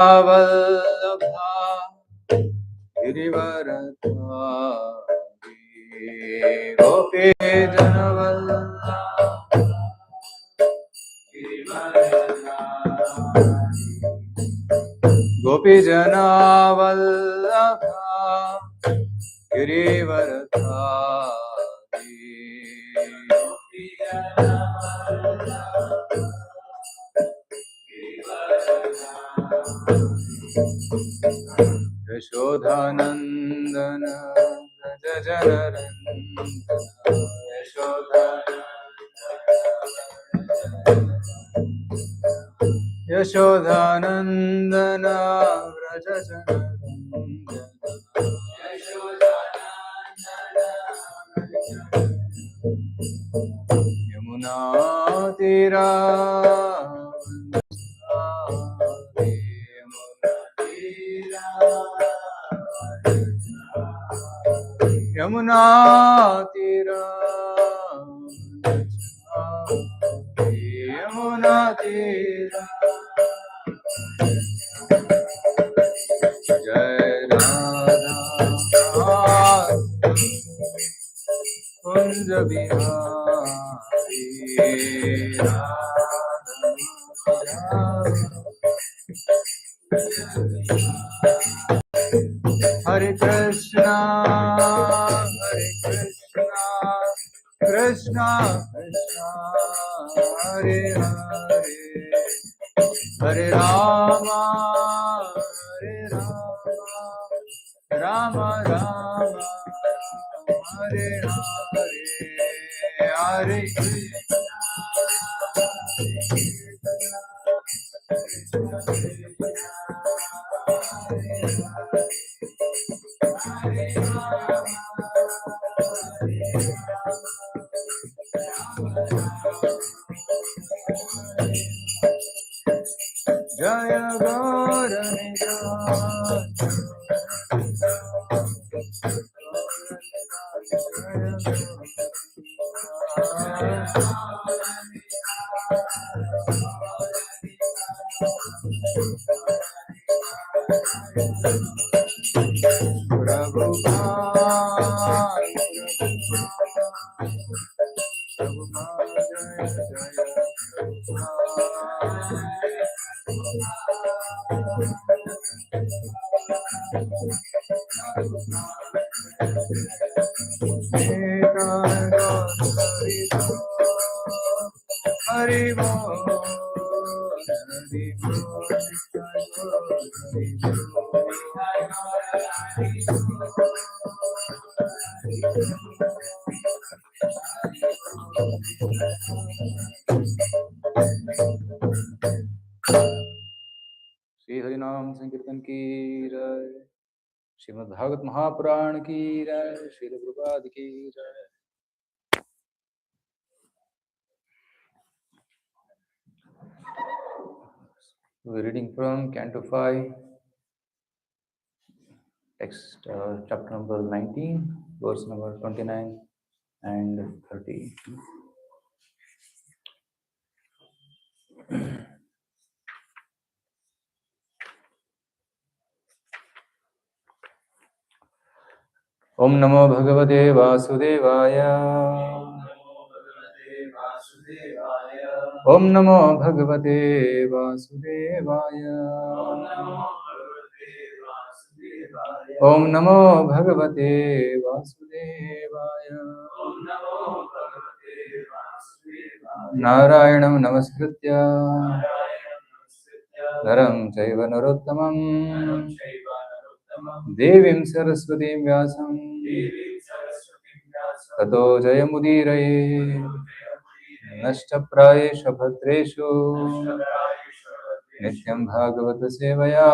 वल्लभा गिरिवरधारी गोपी जनवल्लभा गोपी जनवल्लभा गिरिवरधारी यशोधानंदन व्रज जनरंजन यशोधानंदन व्रज जनरंजन यमुना तीरा यमुना तीरा यमुना तीरा जय राधा कुंज बिहारी हरे कृष्णा कृष्णा कृष्णा हरे हरे हरे रामा राम राम हरे हरे हरे जय गौरनि हरि श्री हरिनाम संकीर्तन की जय। श्रीमद् भागवत महापुराण की जय। श्रील प्रभुपाद की जय। We're reading from Canto 5, text chapter number 19, verse number 29 and 30. Om Namo Bhagavate Vasudevaya. Om Namo Bhagavate Vasudevaya. Om Namo Bhagavate Vasudevaya. Narayanam Namaskritya Naram Chaiva Narottamam Devim Saraswatim Vyasam Tato Jayamudiraye Nashtaprayesha Bhadreshu Nityam Bhagavata Sevaya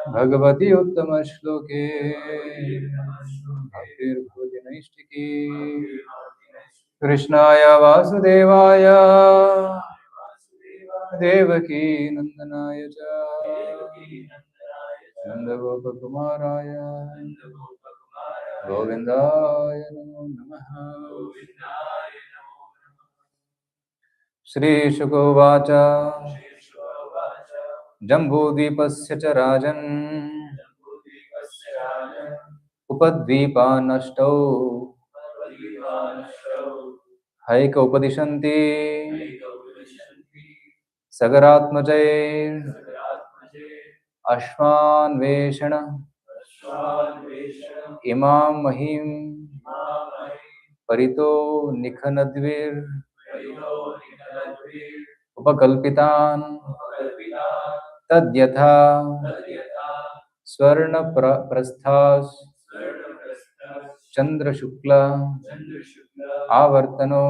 Bhagavati Uttama Shloke Bhaktir Bhojanaishtiki Krishnaya Vasudevaya Devaki Nandanaya Cha Nanda Gopa Kumaraya Govindaya Namo Namaha. Shri Shukovacha जम्बूद्वीपस्य च राजन् उपद्वीपानष्टौ hack उपदिशन्ति सगरात्मजैर् अश्वान्वेषण इमां महीं परितो निखनद्भिर् उपकल्पितान् तद्यथा स्वर्णप्रस्थास् चंद्रशुक्ल आवर्तनो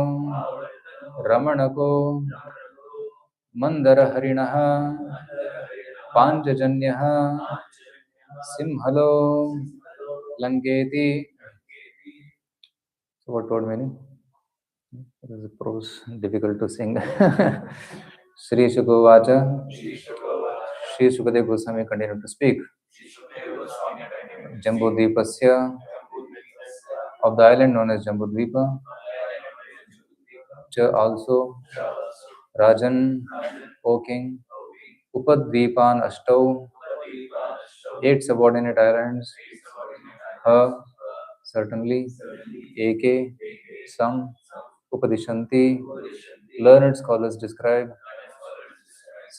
रमणको मंदरहरिणः पांचजन्यः सिंहलो लंकेति. So what word meaning? It is prose difficult to sing. Shri Shukovacha. Shri Shukadev Goswami continued to speak. Jambudvipasya, of the island known as Jambudvipa, Cha also, Rajan, O king, Upadvipan Ashtau, 8 subordinate islands, Ha, certainly, Eke, some, Upadishanti, learned scholars describe,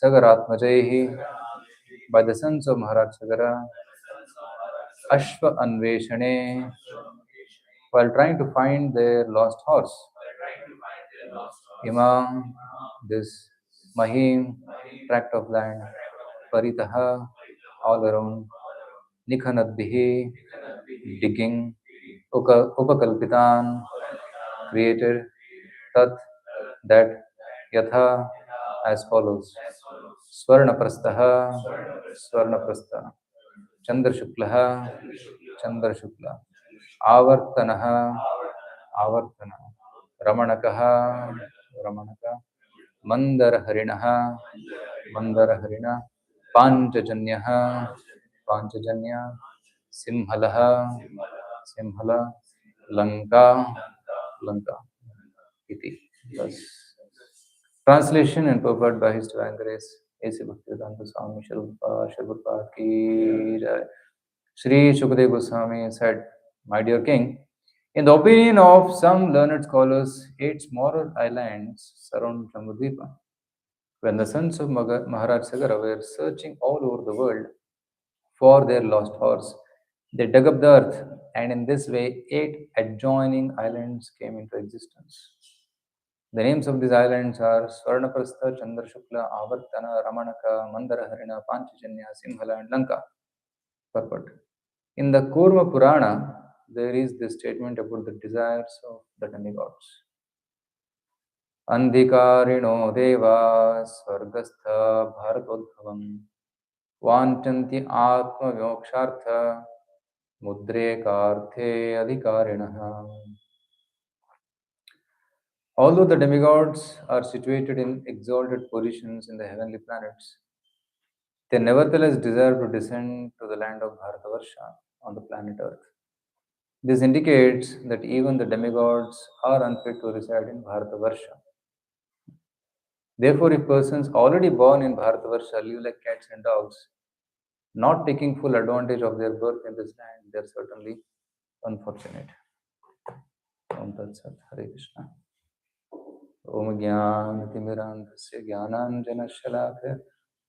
Sagaratmajahi, by the sons of Maharaj Sagara, Ashva Anveshane, while trying to find their lost horse. Imam, this Mahim, tract of land, Paritaha, all around, Nikhanadbihi, digging, Upakalpitan, created, Tat, that, Yatha, as follows. Swarnaprastaha, Swarnaprastha, Chandrashuklaha, Chandrashukla, Avartanaha, Avartana, Ramanakaha, Ramanaka, Mandarharinaha, Mandarharina, Panchajanyaha, Panchajanya, Simhalaha, Simhala, Lanka, Lanka, iti. Thus, translation and purport by His Divine Grace, A.C. Bhaktivedanta Swami Sharvapad ki jai. Shri Shukadeva Goswami said, My dear king, in the opinion of some learned scholars, 8 smaller islands surround Jambudvipa. When the sons of Maharaj Sagara were searching all over the world for their lost horse, they dug up the earth, and in this way, 8 adjoining islands came into existence. The names of these islands are Swarnaprastha, Chandrashukla, Avartana, Ramanaka, Mandaraharina, Panchajanya, Simhala, and Lanka. Purport. In the Kurma Purana, there is this statement about the desires of the demigods. Andhikarino deva swargastha bharatodbhavam vanchanti atma vimokshartha mudrekarte adhikarinaha. Although the demigods are situated in exalted positions in the heavenly planets, they nevertheless desire to descend to the land of Bharatavarsha on the planet Earth. This indicates that even the demigods are unfit to reside in Bharatavarsha. Therefore, if persons already born in Bharatavarsha live like cats and dogs, not taking full advantage of their birth in this land, they are certainly unfortunate. Om Tat Sat. Hare Krishna. Om Jnanatimirandhasya Jnananjanashalakaya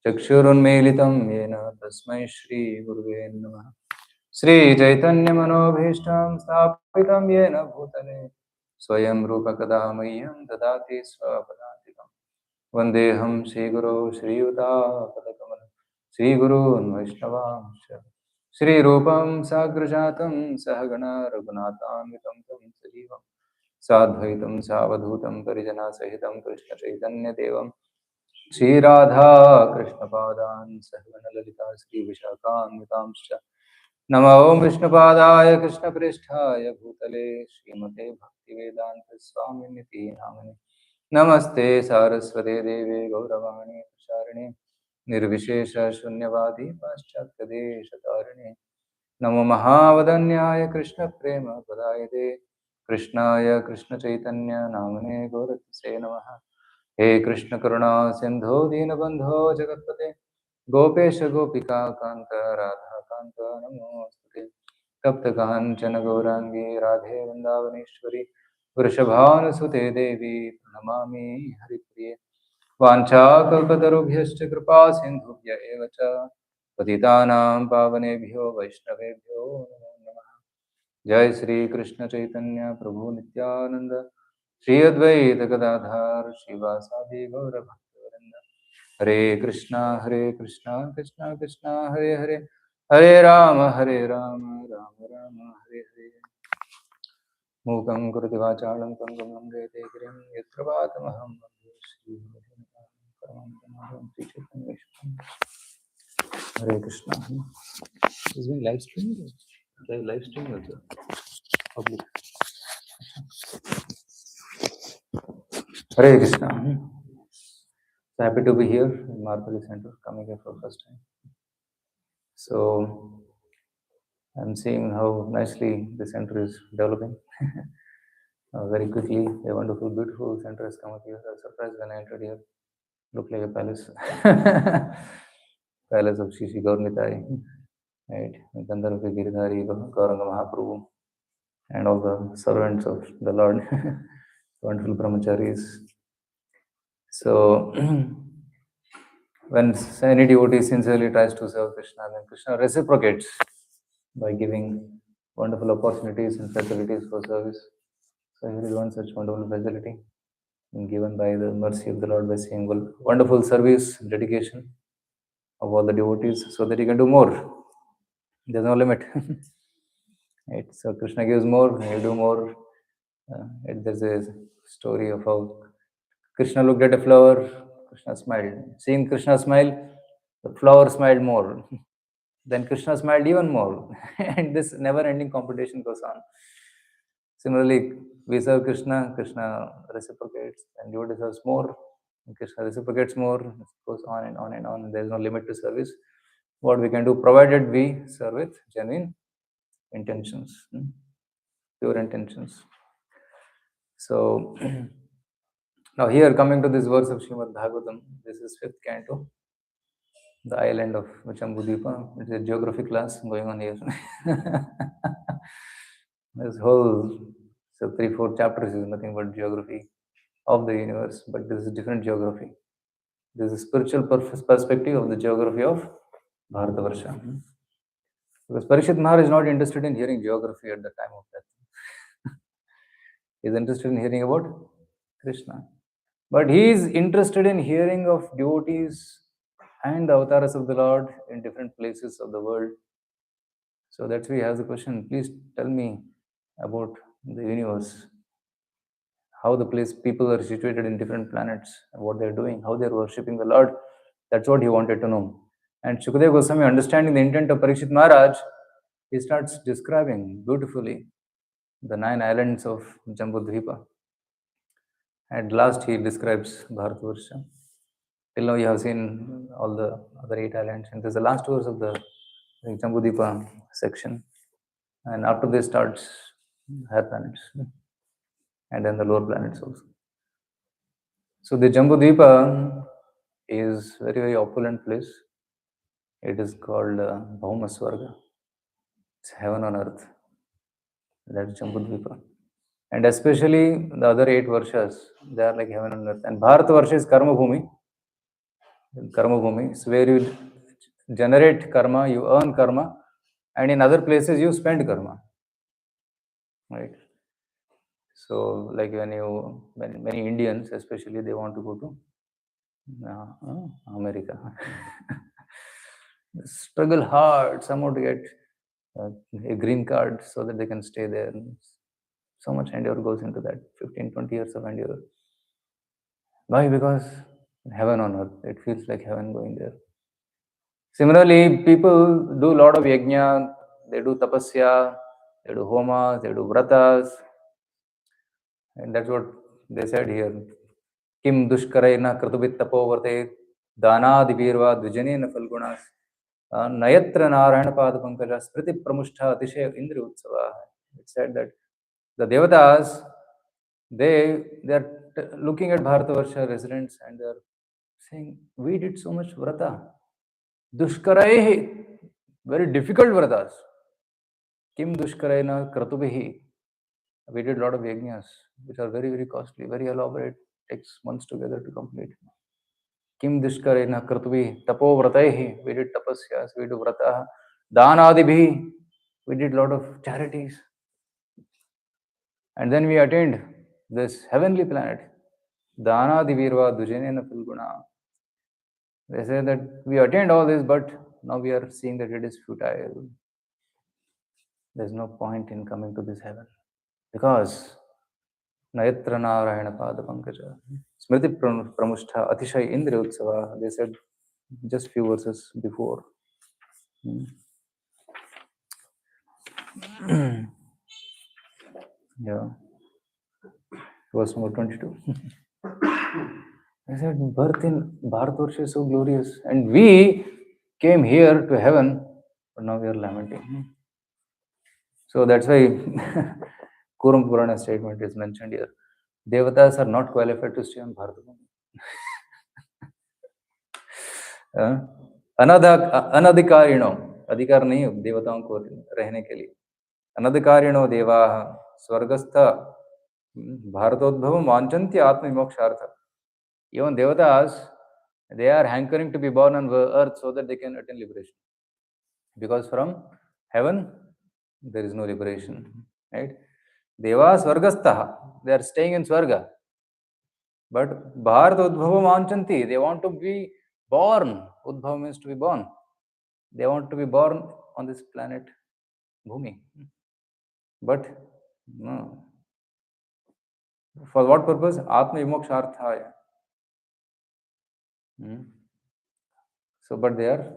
Chakshurunmilitam Yena Tasmai Shri Guruve Namaha. Shri Chaitanya Manobhishtam Sthapitam Yena Bhutale Swayam Rupa Kadamayyam Dadati Swapadantikam Vandeham Shri Guru Shri Yuta Padakamal Shri Guru Vaishnava Shri Rupam Sagrajatam Sahagana Raghunatamitam Tam Sajivam Sadhvaitam Savadhutam Parijana Sahitam Krishna Chaitanya Devam Shri Radha Krishna Padan Sahagana Lalita Shri Vishakam Vitamscha Namo Om Vishnu Padaya Krishna Pristhaya Bhutale Srimate Bhaktivedanta Swami Niti Namane Namaste Saraswate Deve Gauravani Prasarane Nirvishesha Shunyavadi Paschatya Deshatarane Namo Mahavadanyaya Krishna Prema Padayate Krishnaya Krishna Chaitanya Namane Gauratse Namaha He Krishna Karuna Sindho Dinabandho Jagatpate Gopesh गोपिका कांत राधा कांत नमोस्तुते तप्त कांचन गौरांगी राधे वृंदावनेश्वरी वृषभानुसुते देवी प्रणमामि हरिप्रिये वाञ्छाकल्पतरुभ्यश्च कृपा सिन्धुभ्य एव च पतितानां पावनेभ्यो वैष्णवेभ्यो नमो नमः। जय श्री कृष्ण चैतन्य प्रभु नित्यानंद श्री अद्वैत गदाधर श्रीवासादि गौरभक्तवृंद हरे कृष्णा कृष्णा कृष्णा हरे हरे हरे राम राम राम हरे हरे मूकं करोति वाचालं पङ्गुं लङ्घयते गिरिं यत्र वातमहं वन्दे श्रीगुरुं परमानन्दं श्रीचैतन्येश्वरं हरे Krishna is being live streamed live streamed also public hare krishna so happy to be here in Marpali center coming here for first time so I'm seeing how nicely the center is developing very quickly a wonderful beautiful center has come up here I was surprised when I entered here looked like a palace palace of Shri Gaurnitai right Gandharva Giridhari Gauranga Mahaprabhu and all the servants of the Lord, wonderful brahmacharis. So, when any devotee sincerely tries to serve Krishna, then Krishna reciprocates by giving wonderful opportunities and facilities for service. So, here is one such wonderful facility given by the mercy of the Lord by saying wonderful service, dedication of all the devotees so that he can do more. There's no limit. Right? So, Krishna gives more, you do more. There's a story of how Krishna looked at a flower, Krishna smiled. Seeing Krishna smile, the flower smiled more. Then Krishna smiled even more. And this never ending competition goes on. Similarly, we serve Krishna, Krishna reciprocates, and devotee serves more, and Krishna reciprocates more. It goes on and on and on. There is no limit to service. What we can do, provided we serve with genuine intentions, pure intentions. So, now here coming to this verse of Srimad Bhagavatam, this is 5th canto, the island of Jambudvipa. It's a geography class going on here. This whole, so 3-4 chapters is nothing but geography of the universe, but this is different geography. This is spiritual perspective of the geography of Bharatavarsha. Because Parishit Maharaj is not interested in hearing geography at the time of death. He is interested in hearing about Krishna. But he is interested in hearing of devotees and the avatars of the Lord in different places of the world. So that's why he has a question. Please tell me about the universe, how the place people are situated in different planets, what they're doing, how they're worshipping the Lord. That's what he wanted to know. And Shukadeva Goswami, understanding the intent of Parikshit Maharaj, he starts describing beautifully the 9 islands of Jambudvipa. At last, he describes Bharatavarsha. Till now, you have seen all the other 8 islands, and this is the last verse of the Jambudvipa section. And after this starts higher planets, and then the lower planets also. So the Jambudvipa is very, very opulent place. It is called Bhauma Swarga. It's heaven on earth. That's Jambudvipa. And especially the other 8 varshas, they are like heaven on earth. And Bharat Varsha is Karma Bhumi. Karma Bhumi is where you generate karma, you earn karma, and in other places you spend karma. Right? So, like when many Indians, especially, they want to go to America. Struggle hard somehow to get a green card so that they can stay there. So much endeavor goes into that, 15-20 years of endeavor. Why? Because heaven on earth, it feels like heaven going there. Similarly, people do a lot of yajna, they do tapasya, they do homas, they do vratas, and that's what they said here. Kim dushkarena kratubit tapovate danadi virva dvijanena falgunas nayatra narayana pada pankaja spriti pramushta atishay indri utsava. It said that the devatas, they are looking at Bharatavarsha residents and they are saying, we did so much vrata. Dushkaraihi, very difficult vratas. Kim dushkaraina kratubihi. We did a lot of yajnas, which are very, very costly, very elaborate, takes months together to complete. Kim dushkaraina kratubihi, tapo vrataihi, we did tapasyas, we do vrataha. Danadibhi, we did a lot of charities. And then we attained this heavenly planet. Danadivirva dujenena filguna. They say that we attained all this, but now we are seeing that it is futile. There's no point in coming to this heaven. Because Nayatra Narayana Pada Pankaja, Smriti Pramushtha Atishay Indra Utsava, they said just few verses before. Yeah. Verse number 22. I said, birth in Bharatvarsha is so glorious. And we came here to heaven, but now we are lamenting. So that's why Kurum Purana statement is mentioned here. Devatas are not qualified to stay on Bharatavarsha. अनधिकारिणो अधिकार नहीं है देवताओं को रहने के लिए अनधिकारिणो देवाः स्वर्गस्थ भारतोद्भवं वांछन्ति आत्मविमोक्षार्थ even devatas they are hankering to be born on earth so that they can attain liberation because from heaven there is no liberation, right? Deva swargastha, they are staying in swarga, but bharatodbhavam vanchanti, they want to be born. Udbhav means to be born. They want to be born on this planet Bhumi. But no. For what purpose? Atma vimoksharthaya. So, but they are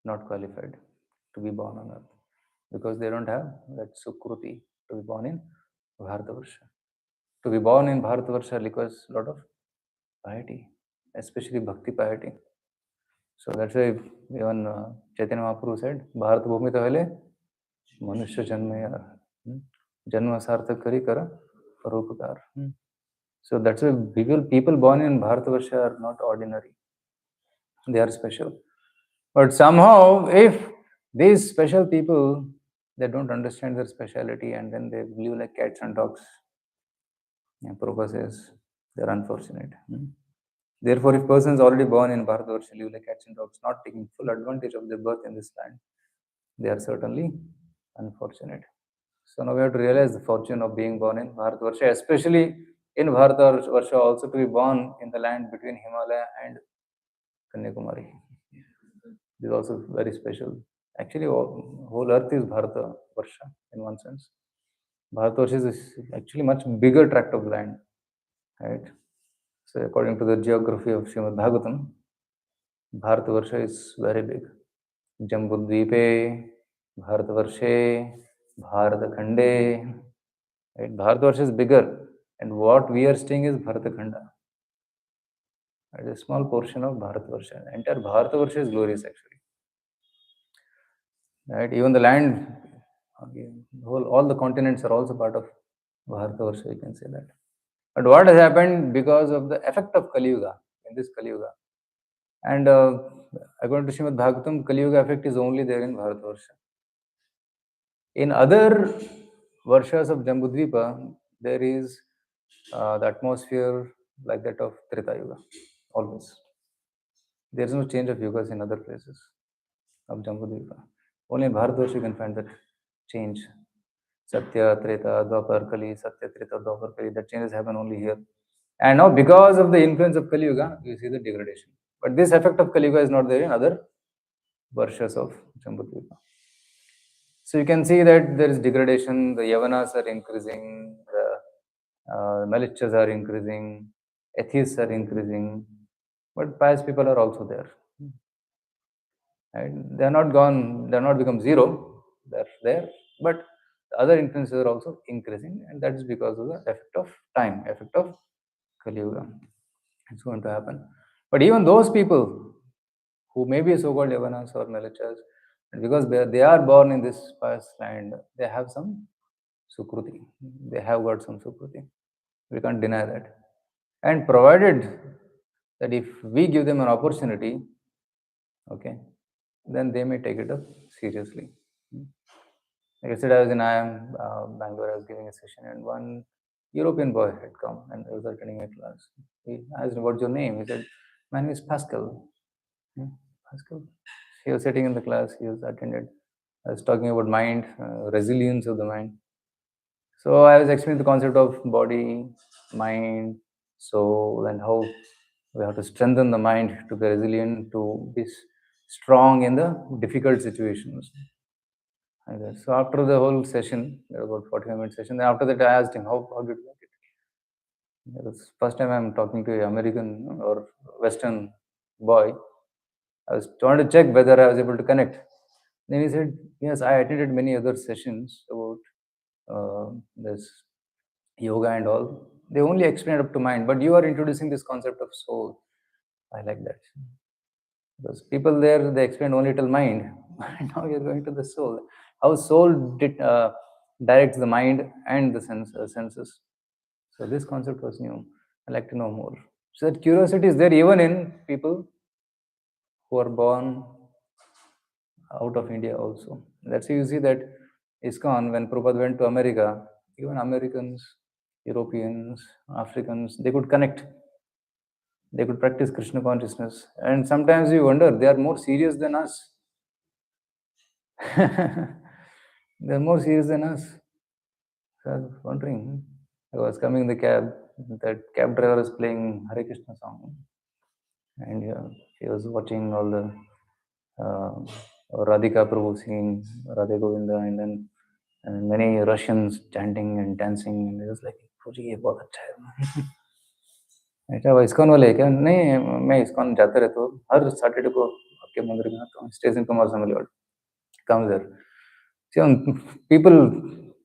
not qualified to be born on earth because they don't have that sukruti to be born in Bharatavarsha. To be born in Bharatavarsha requires a lot of piety, especially bhakti piety. So that's why even Chaitanya Mahaprabhu said, Bharat Bhumi tahale manushya janma janma sarthak kari kara paropakar. So that's why people born in Bharatavarsha are not ordinary. They are special. But somehow, if these special people, they don't understand their speciality and then they live like cats and dogs, Prabhupada says, they're unfortunate. Therefore, if person is already born in Bharatavarsha, live like cats and dogs, not taking full advantage of their birth in this land, they are certainly unfortunate. So now we have to realize the fortune of being born in Bharatavarsha, especially in Bharatavarsha also to be born in the land between Himalaya and Kanyakumari. This is also very special. Actually, whole earth is Bharatavarsha in one sense. Bharatavarsha is actually much bigger tract of land, right? So according to the geography of Srimad Bhagavatam, Bharatavarsha is very big. Jambudvipe, Bharatavarshe, Bharatakhande. Right? Bharatavarsha is bigger, and what we are staying is Bharatakhanda. It is a small portion of Bharatavarsha. Entire Bharatavarsha is glorious actually. Right? Even the land, all the continents are also part of Bharatavarsha, you can say that. But what has happened because of the effect of Kali Yuga, in this Kali Yuga? And according to Srimad Bhagavatam, Kali Yuga effect is only there in Bharatavarsha. In other Varshas of Jambudvipa, there is the atmosphere like that of Treta Yuga, always. There is no change of yugas in other places of Jambudvipa. Only in Bharatavarsha you can find that change. Satya, Treta, Dwapar, Kali, Satya, Treta, Dwapar, Kali, that changes happen only here. And now because of the influence of Kali Yuga, you see the degradation. But this effect of Kali Yuga is not there in other Varshas of Jambudvipa. So you can see that there is degradation, the Yavanas are increasing, the Malichas are increasing, atheists are increasing, but pious people are also there. And they are not gone, they are not become zero, they are there, but the other influences are also increasing, and that is because of the effect of time, effect of Kali Yuga. It's going to happen. But even those people who may be so-called Yavanas or Malichas, and because they are born in this pious land, they have some Sukruti. They have got some Sukruti. We can't deny that. And provided that if we give them an opportunity, okay, then they may take it up seriously. Like I said, I was in IIM, Bangalore. I was giving a session, and one European boy had come and I was attending a class. He asked me, "What's your name?" He said, "My name is Pascal." Pascal. He was sitting in the class. He was attended. I was talking about mind, resilience of the mind. So I was explaining the concept of body, mind, soul, and how we have to strengthen the mind to be resilient, to be strong in the difficult situations. Like that. So after the whole session, about 45-minute session, then after that I asked him, how did you like it? It was first time I'm talking to an American or Western boy. I was trying to check whether I was able to connect. Then he said, yes, I attended many other sessions about this yoga and all. They only explain up to mind, but you are introducing this concept of soul. I like that. Because people there, they explain only till mind. Now you're going to the soul. How soul directs the mind and the senses. So this concept was new. I'd like to know more. So that curiosity is there even in people who are born out of India also. That's why you see that ISKCON, when Prabhupada went to America, even Americans, Europeans, Africans, they could connect. They could practice Krishna consciousness. And sometimes we wonder, they are more serious than us. They're more serious than us. So I was wondering, I was coming in the cab, that cab driver was playing Hare Krishna song. And he was watching all the Radhika Prabhu singing Radhe Govinda, and then many Russians chanting and dancing. And he was like, "Prabhuji, ये बहुत अच्छा है." अच्छा, वो ISKCON वाले है क्या? नहीं, मैं इस्कॉन जाता रहता हूँ, हर सैटरडे को आपके मंदिर में आता हूँ, stays in Kumar Samali. Comes there. See, people,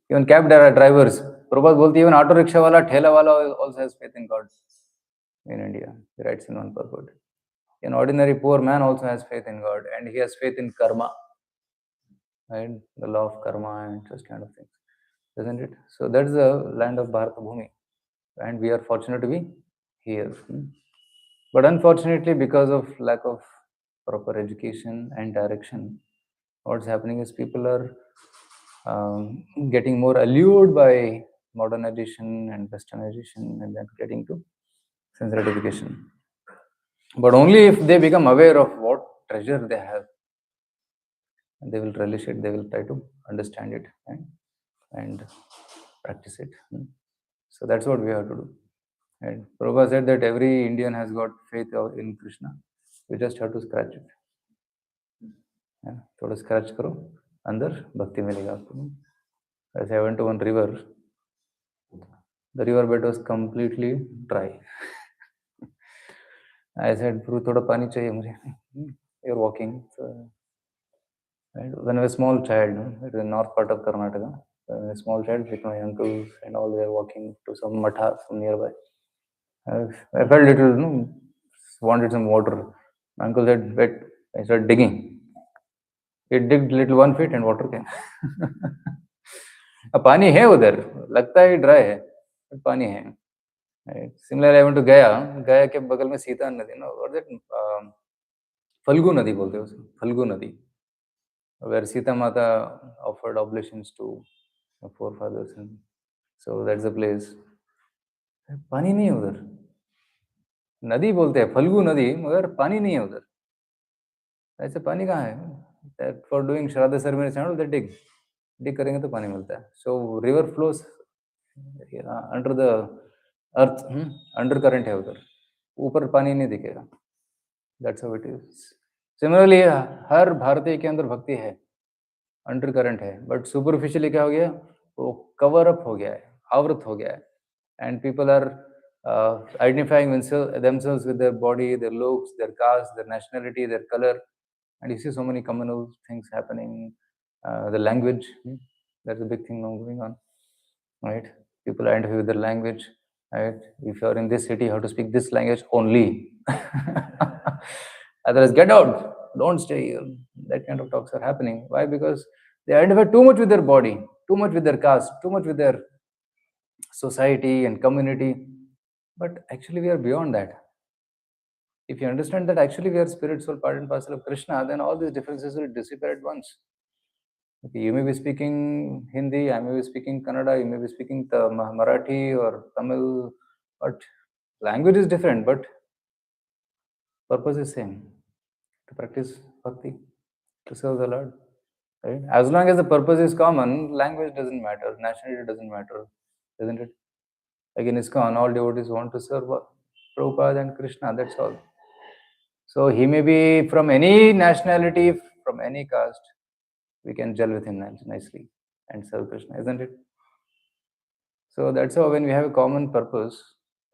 even cab drivers, Prabhupada बोलती है, even auto rickshaw वाला, ठेला वाला also has faith in God in India. He writes in one purport. An ordinary poor man also has faith in God, and he has faith in karma, right? The law of karma and such kind of things, isn't it? So that's the land of Bharata Bhumi, and we are fortunate to be here. But unfortunately, because of lack of proper education and direction, what's happening is people are getting more allured by modernization and westernization, and then getting to sense gratification. But only if they become aware of what treasure they have, they will relish it, they will try to understand it and practice it. So that's what we have to do. And Prabhupada said that every Indian has got faith in Krishna. We just have to scratch it. थोड़ा scratch करो, अंदर भक्ति मिलेगा आपको. As I went to one river, the river bed was completely dry. I said, "Prabhu, थोड़ा पानी चाहिए मुझे." You're walking. So, when I was a small child, it is the north part of Karnataka. When I was a small child with my uncles and all, they were walking to some matha from nearby. I felt little, wanted some water. My uncle said, "Wait." I started digging. It digged little 1 feet and water came. अब पानी है उधर, लगता है dry है, but पानी है. Similarly, I went to Gaya. Gaya के बगल में सीता नदी, और that फल्गु नदी बोलते हैं उसको, फल्गु नदी, where Sita Mata offered oblations to her forefathers, and so that's the place. पानी नहीं है उधर, नदी बोलते हैं फल्गु नदी, मगर पानी नहीं है उधर. ऐसे पानी कहाँ है? For doing श्राद्ध ceremonies and all, they dig करेंगे तो पानी मिलता है. So river flows under the earth, under current है उधर, ऊपर पानी नहीं दिखेगा. That's how it is. Similarly, हर भारतीय के अंदर भक्ति है, अंडर करंट है, बट सुपरफिशियली क्या हो गया, वो कवर अप हो गया है, आवृत हो गया है. And people are identifying themselves with their body, their looks, their caste, their nationality, their color, and you see so many communal things happening. The language, that's a big thing now going on, right? People identify with their language, right? If you are in this city, you have to speak this language only. Otherwise, get out, don't stay here. That kind of talks are happening. Why? Because they identify too much with their body, too much with their caste, too much with their society and community. But actually, we are beyond that. If you understand that actually we are spirit, soul, part and parcel of Krishna, then all these differences will disappear at once. Okay, you may be speaking Hindi, I may be speaking Kannada, you may be speaking Marathi or Tamil, but language is different, but purpose is same, to practice bhakti, to serve the Lord. Right? As long as the purpose is common, language doesn't matter, nationality doesn't matter, isn't it? Like in ISKCON, all devotees want to serve Prabhupada and Krishna, that's all. So he may be from any nationality, from any caste, we can gel with him nicely and serve Krishna, isn't it? So that's how when we have a common purpose,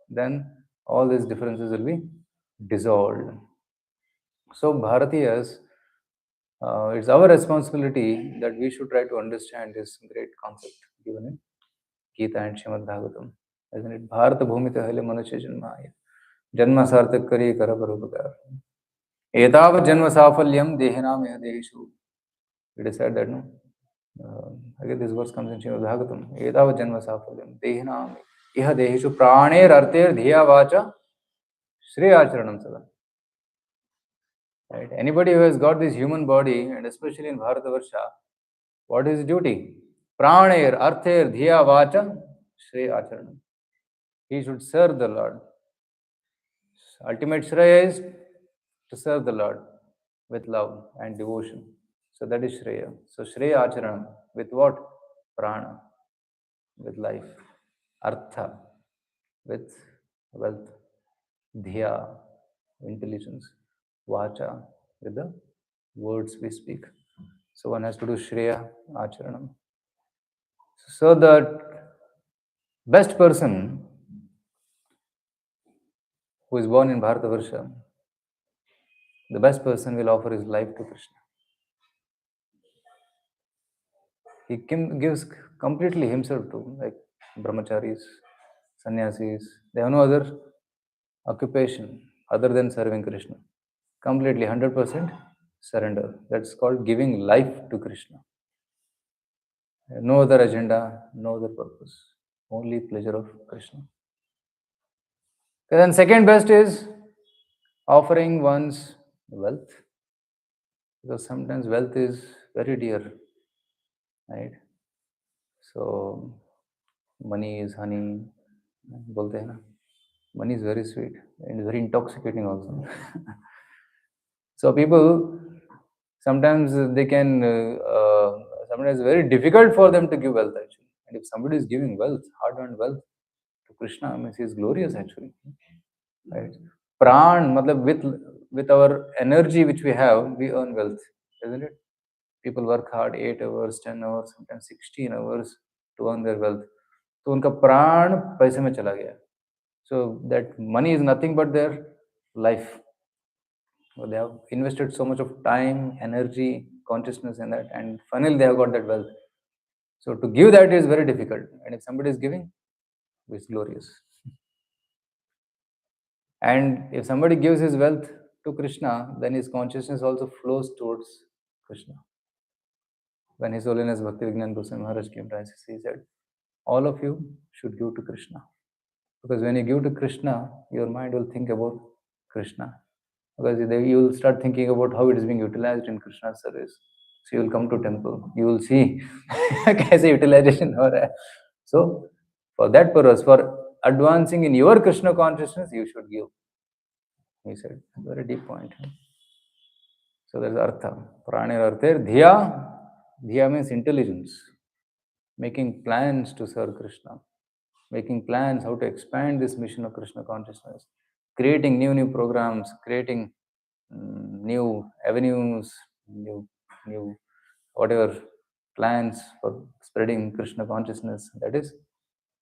then all these differences will be dissolved. So Bharatiyas, it's our responsibility that we should try to understand this great concept given in Gita and Srimad Bhagavatam, isn't it? Bharata bhumita hele manushya janmaya janma sarthak kari kara parupakar etav janma safalyam dehinam iha dehishu. It is said that no. Again, this verse comes in Srimad Bhagavatam. Etav janma safalyam dehinam iha dehishu praner arter dhiya vacha shreya acharanam sada. Right? Anybody who has got this human body, and especially in Bharatavarsha, what is his duty? Praner arther dhiya vacha shreya acharanam. He should serve the Lord. Ultimate Shreya is to serve the Lord with love and devotion. So that is Shreya. So Shreya Acharanam with what? Prana, with life. Artha, with wealth. Dhya, intelligence. Vacha, with the words we speak. So one has to do Shreya Acharanam. So the best person who is born in Bharatavarsha, the best person will offer his life to Krishna. He gives completely himself to, like brahmacharis, sannyasis. They have no other occupation other than serving Krishna. Completely 100% surrender. That's called giving life to Krishna. No other agenda, no other purpose. Only pleasure of Krishna. Then second best is offering one's wealth. Because sometimes wealth is very dear. Right? So money is honey. बोलते हैं ना, money is very sweet and very intoxicating also. So people sometimes they can sometimes it's very difficult for them to give wealth actually. And if somebody is giving wealth, hard-earned wealth to Krishna, means he is glorious actually. Right? Pran, matlab with our energy which we have, we earn wealth, isn't it? People work hard 8 hours, 10 hours, sometimes 16 hours to earn their wealth. तो उनका प्राण पैसे में चला गया. So that money is nothing but their life. So they have invested so much of time, energy, consciousness in that, and finally they have got that wealth. So to give that is very difficult. And if somebody is giving, it's glorious. And if somebody gives his wealth to Krishna, then his consciousness also flows towards Krishna. When His Holiness Bhakti Vignan Goswami Maharaj came to ICC, he said, all of you should give to Krishna. Because when you give to Krishna, your mind will think about Krishna. Because you will start thinking about how it is being utilized in Krishna's service. So you will come to temple. You will see कैसे utilization हो रहा है. So for that purpose, for advancing in your Krishna consciousness, you should give. He said, very deep point. So there is artha. Pranir arther dhiya. Dhiya means intelligence. Making plans to serve Krishna. Making plans how to expand this mission of Krishna consciousness. Creating new programs. Creating new avenues. New whatever plans for spreading Krishna consciousness. That is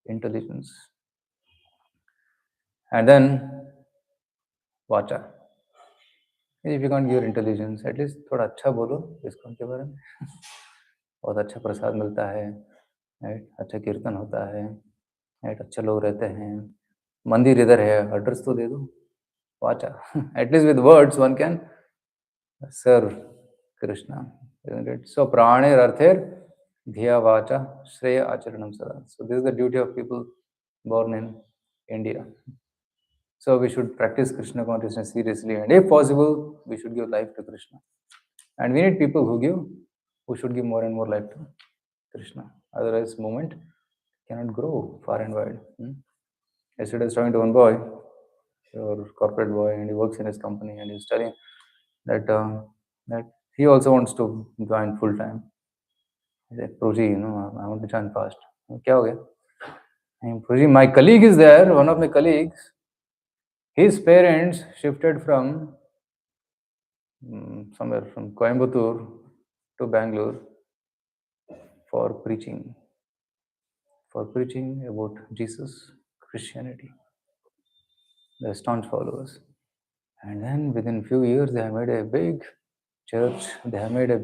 intelligence. And then vacha. If you can't give intelligence, at least थोड़ा अच्छा बोलो इसको के बारे में. बहुत अच्छा प्रसाद मिलता है, राइट? अच्छा कीर्तन होता है, राइट? अच्छे लोग रहते हैं, मंदिर इधर है, एड्रेस तो दे दो. वाचा. At least with words one can serve Krishna, isn't it? So praner arther dhiya vacha shreya acharanam sada. So this is the duty of people born in India. So we should practice Krishna consciousness seriously, and if possible, we should give life to Krishna. And we need people who should give more and more life to Krishna. Otherwise, movement cannot grow far and wide. Yesterday, I was talking to one boy, your corporate boy, and he works in his company, and he's telling that that he also wants to join full time. He said, Prabhuji, I want to join fast. क्या हो गया? And Prabhuji, my colleague is there. One of my colleagues, his parents shifted from somewhere from Coimbatore to Bangalore for preaching about Jesus, Christianity, the staunch followers. And then within few years, they have made a big church, they have made a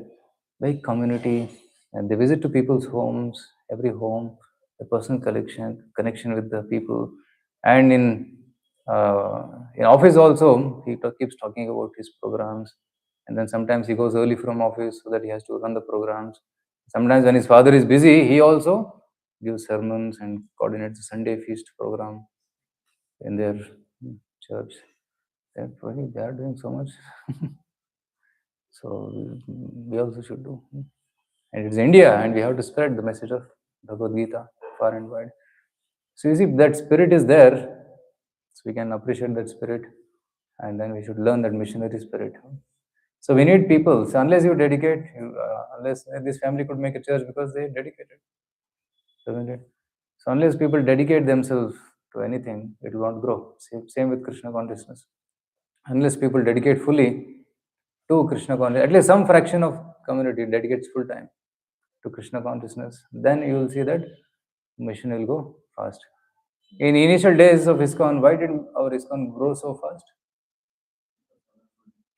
big community, and they visit to people's homes, every home, a personal connection with the people. And in office also, he keeps talking about his programs. And then sometimes he goes early from office so that he has to run the programs. Sometimes when his father is busy, he also gives sermons and coordinates the Sunday feast program in their church. They are doing so much. So we also should do. And it's India, and we have to spread the message of Bhagavad Gita far and wide. So you see, that spirit is there. So we can appreciate that spirit, and then we should learn that missionary spirit. So we need people. So unless you dedicate, unless this family could make a church because they dedicated, doesn't it? So unless people dedicate themselves to anything, it will not grow. Same with Krishna consciousness. Unless people dedicate fully to Krishna consciousness, at least some fraction of community dedicates full time to Krishna consciousness, then you will see that mission will go fast. In initial days of ISKCON, why did our ISKCON grow so fast?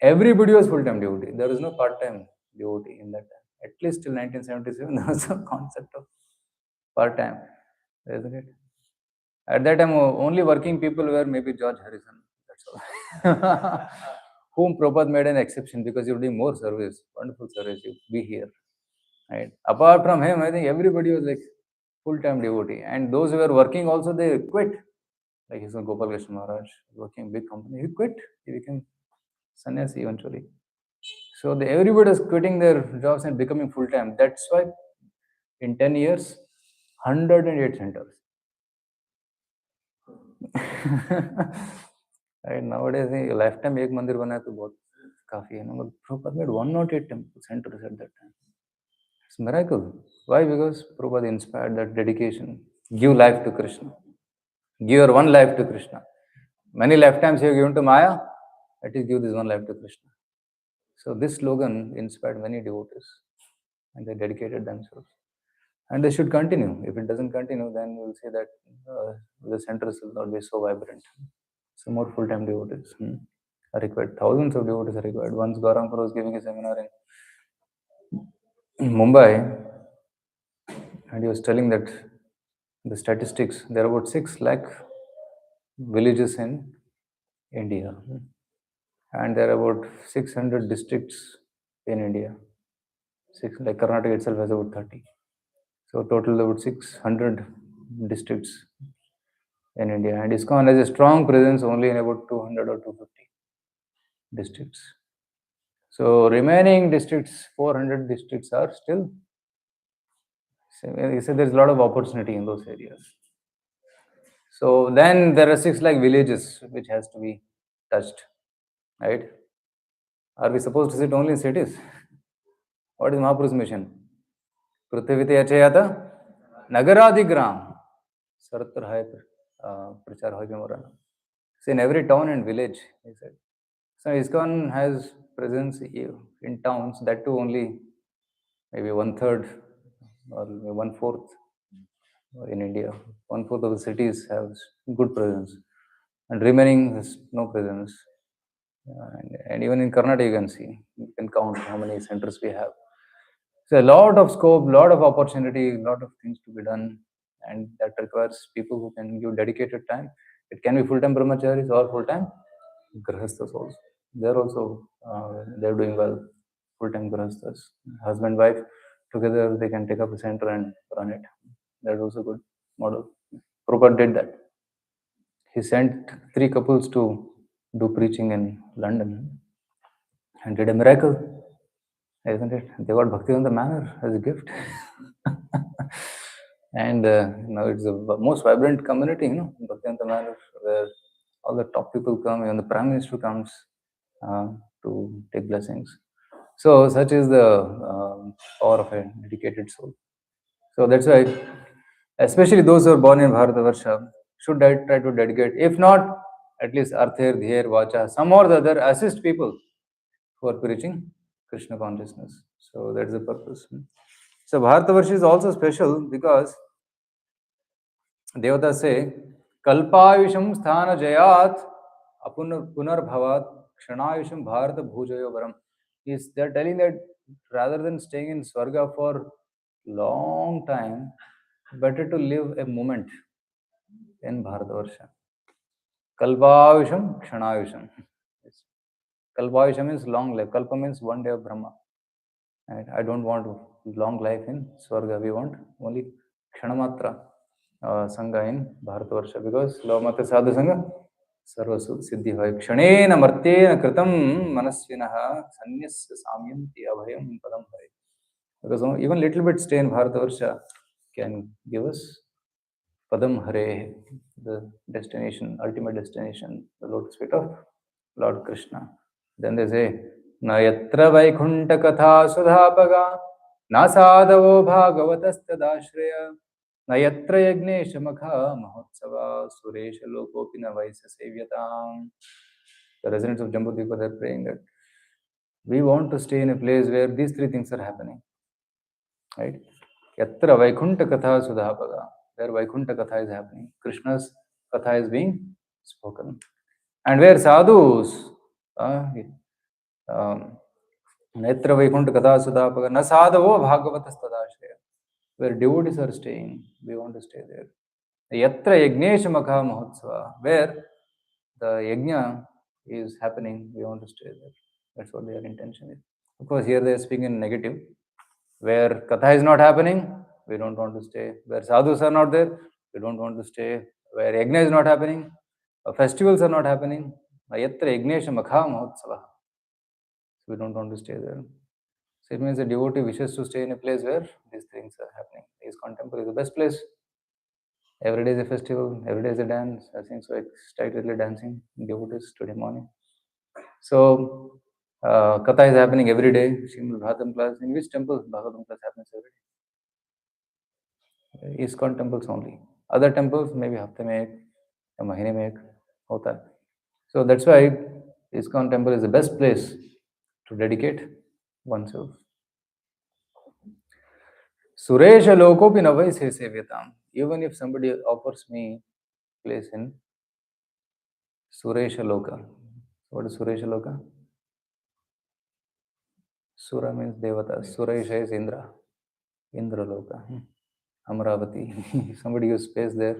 Everybody was full-time devotee. There was no part-time devotee in that time. At least till 1977, there was a concept of part-time, isn't it? At that time, only working people were maybe George Harrison. That's all. Whom Prabhupada made an exception because you're doing more service, wonderful service, you be here. Right? Apart from him, I think everybody was like full-time devotee. And those who were working also, they quit. Like his Gopal Krishna Maharaj, working big company, he quit. He became sannyasi eventually. So everybody is quitting their jobs and becoming full-time. That's why in 10 years, 108 centers. Right, nowadays, a lifetime एक मंदिर बना तो बहुत काफी है ना. But Prabhupada made 108 temple centers at that time. It's a miracle. Why? Because Prabhupada inspired that dedication. Give life to Krishna. Give your one life to Krishna. Many lifetimes you have given to Maya, at least give this one life to Krishna. So this slogan inspired many devotees, and they dedicated themselves. And they should continue. If it doesn't continue, then we'll say that the centers will not be so vibrant. So more full-time devotees are required. Thousands of devotees are required. Once Gaurhari was giving a seminar in Mumbai, and he was telling that the statistics, there are about 6 lakh villages in India. And there are about 600 districts in India. Like Karnataka itself has about 30. So total about 600 districts in India. And ISKCON has a strong presence only in about 200 or 250 districts. So remaining districts, 400 districts are still, he said there's a lot of opportunity in those areas. So then there are 6 lakh villages which has to be touched, right? Are we supposed to sit only in cities? What is Mahaprabhu's mission? Prithvite achayata nagaradigram saratra hai prachar hoy morana. So in every town and village, he said. So ISKCON has presence in towns, that too only maybe 1/3 or 1/4 in India. 1/4 of the cities have good presence, and remaining has no presence. And even in Karnataka, you can see, you can count how many centers we have. So a lot of scope, lot of opportunity, lot of things to be done, and that requires people who can give dedicated time. It can be full-time brahmacharis or full-time grahasthas also. They're doing well. Full-time grahasthas, husband wife together, they can take up a center and run it. That's also good model. Prabhupada did that. He sent 3 couples to do preaching in London and did a miracle, isn't it? They got Bhaktivedanta Manor as a gift. And now it's the most vibrant community, Bhaktivedanta Manor, where all the top people come, even the Prime Minister comes to take blessings. So such is the power of a dedicated soul. So that's why, especially those who are born in Bharatavarsha, should try to dedicate. If not, at least Arther, Dhyer, Vacha, some or the other, assist people who are preaching Krishna consciousness. So that's the purpose. So Bharatavarsha is also special because Devatas say, Kalpayusham sthana jayat punar bhavat kshanayusham bharata bhujayo varam. They're telling that rather than staying in Swarga for long time, better to live a moment in Bharatavarsha. Kalpayusham kshanayusham. Kalpayusham means long life. Kalpa means one day of Brahma. Right? I don't want long life in Swarga. We want only Kshanamatra Sangha in Bharatavarsha because Lavamatra Sadhu Sangha Sarvasu Siddhi Bhai Kshanena Martena Kritam Manasvinaha Sanyasya Samyanti Abhayam Padam Bhai. Because even little bit stay in Bharatavarsha can give us Padam Hare, the destination, ultimate destination, the lotus feet of Lord Krishna. Then they say, Na yatra vaikunta katha sudhapaga, na sadhavo bhagavatastadashraya, na yatra yagnesha makha mahotsava, suresha lokopi na vaisa sevyatam. The residents of Jambudvipa, they are praying that we want to stay in a place where these three things are happening. Right? Yatra vaikunta katha sudhapaga, where Vaikunta Katha is happening. Krishna's Katha is being spoken. And where sadhus, Netra Vaikunta Katha Sudhapaga, Na sadhavo bhagavatas tadashraya, where devotees are staying, we want to stay there. Yatra Yagnesha Makha Mahotsava, where the Yajna is happening, we want to stay there. That's what their intention is. Of course, here they are speaking in negative. Where Katha is not happening, we don't want to stay. Where sadhus are not there, we don't want to stay. Where yajna is not happening, festivals are not happening, yatra yagnesha makha mahotsava, we don't want to stay there. So it means the devotee wishes to stay in a place where these things are happening. ISKCON temple is the best place. Every day is a festival, every day is a dance. I think so excitedly dancing, devotees today morning. So Katha is happening every day. Srimad Bhagavatam class. In which temple Bhagavatam class happens every day? ISKCON temples only. Other temples maybe hafte mein ek, ya mahine mein ek hota hai. So that's why ISKCON temple is the best place to dedicate oneself. Suresha lokopi navai se sevyatam. Even if somebody offers me place in Suresha loka. What is Suresha loka? Sura means devata. Suresha is Indra. Indra loka. Amravati. Somebody gives space there.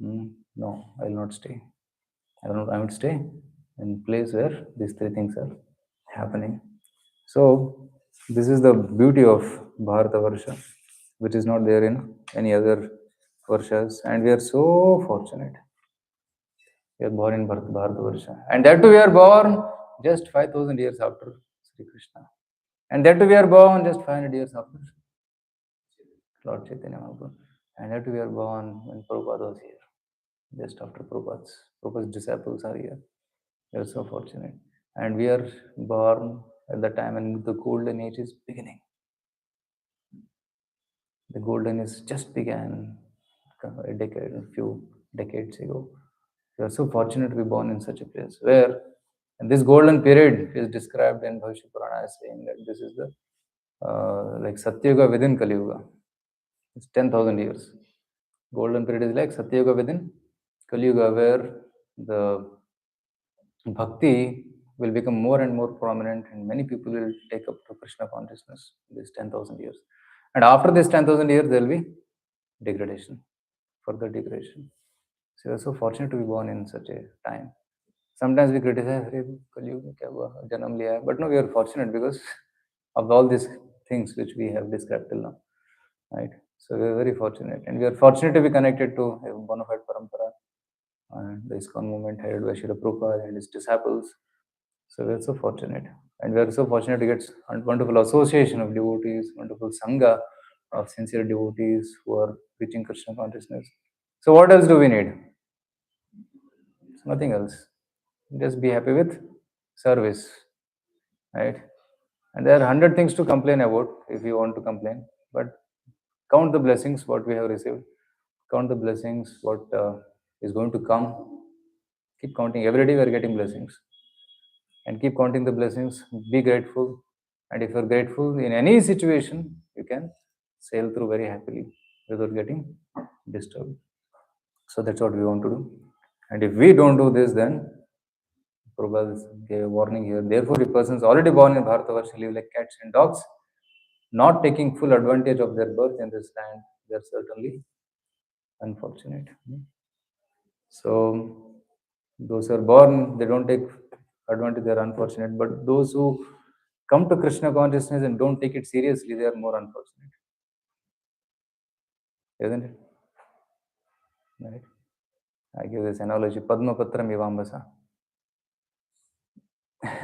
No, I will not stay. I will stay in place where these three things are happening. So this is the beauty of Bharata Varsha, which is not there in any other Varshas, and we are so fortunate. We are born in Bharata Varsha, and that too we are born just 5,000 years after Sri Krishna, and that too we are born just 500 years after Lord Chaitanya Mahaprabhu, and that too we are born when Prabhupada was here, just after Prabhupada's disciples are here. We are so fortunate, and we are born at the time when the golden age is beginning. The golden age just began a few decades ago. We are so fortunate to be born in such a place where, and this golden period is described in Bhavishya Purana as saying that this is the like Satyuga within Kali Yuga. It's 10,000 years. Golden period is like Satyuga within Kali Yuga, where the bhakti will become more and more prominent, and many people will take up to Krishna consciousness in this 10,000 years. And after this 10,000 years, there will be degradation, further degradation. So we are so fortunate to be born in such a time. Sometimes we criticize, Kali Yuga kya hua, janam liya hai. But no, we are fortunate because of all these things which we have described till now. Right? So we are very fortunate. And we are fortunate to be connected to a bona fide parampara the ISKCON movement headed by Srila Prabhupada and his disciples. So we are so fortunate. And we are so fortunate to get wonderful association of devotees, wonderful Sangha of sincere devotees who are preaching Krishna consciousness. So what else do we need? Nothing else. Just be happy with service, right? And there are 100 things to complain about if you want to complain. But count the blessings what we have received. Count the blessings what is going to come. Keep counting. Every day we are getting blessings. And keep counting the blessings. Be grateful. And if you are grateful in any situation, you can sail through very happily without getting disturbed. So that's what we want to do. And if we don't do this, then Prabhupada gave a warning here. Therefore, if persons already born in Bharatavarsha live like cats and dogs, not taking full advantage of their birth in this land, they are certainly unfortunate. So, those who are born, they don't take advantage, they are unfortunate. But those who come to Krishna consciousness and don't take it seriously, they are more unfortunate. Isn't it? Right? I give this analogy, Padma Patram Ivambasa.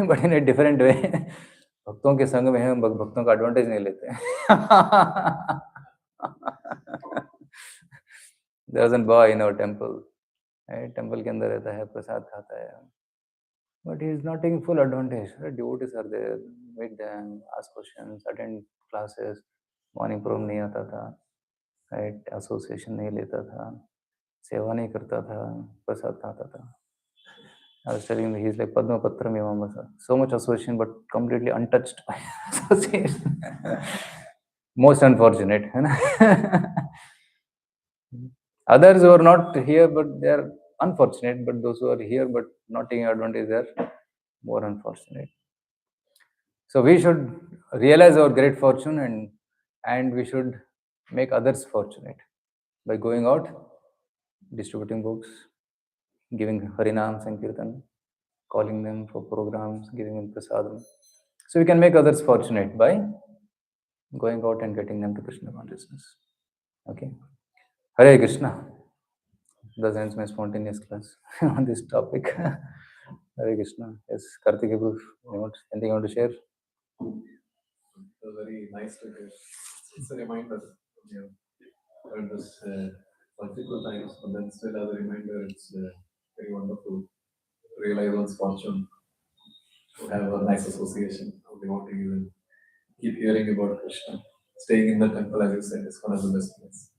But in a different way. भक्तों के संग में हम भक्तों का advantage नहीं लेते. There is a boy in our temple. Temple के अंदर रहता है, प्रसाद खाता है. But he is not taking full advantage. Devotees are there, meet them, ask questions, attend classes. Morning program नहीं आता था, right? Association नहीं लेता था, सेवा नहीं करता था, प्रसाद खाता था. I was telling him he's like Padma Patram Imamasa. So much association, but completely untouched by association. Most unfortunate. Others who are not here, but they are unfortunate. But those who are here, but not taking advantage, they are more unfortunate. So we should realize our great fortune and we should make others fortunate by going out, distributing books, giving Harinam Sankirtan, calling them for programs, giving them prasadam. So we can make others fortunate by going out and getting them to Krishna consciousness. Okay. Hare Krishna. Thus ends my spontaneous class on this topic. Hare Krishna. Yes, Karthik, anything you want to share? It was very nice to hear. It's a reminder. We have heard this multiple times, but then still as a reminder, it's very wonderful to realize one's fortune, to have a nice association of devotees and keep hearing about Krishna. Staying in the temple, as you said, is one of the best place.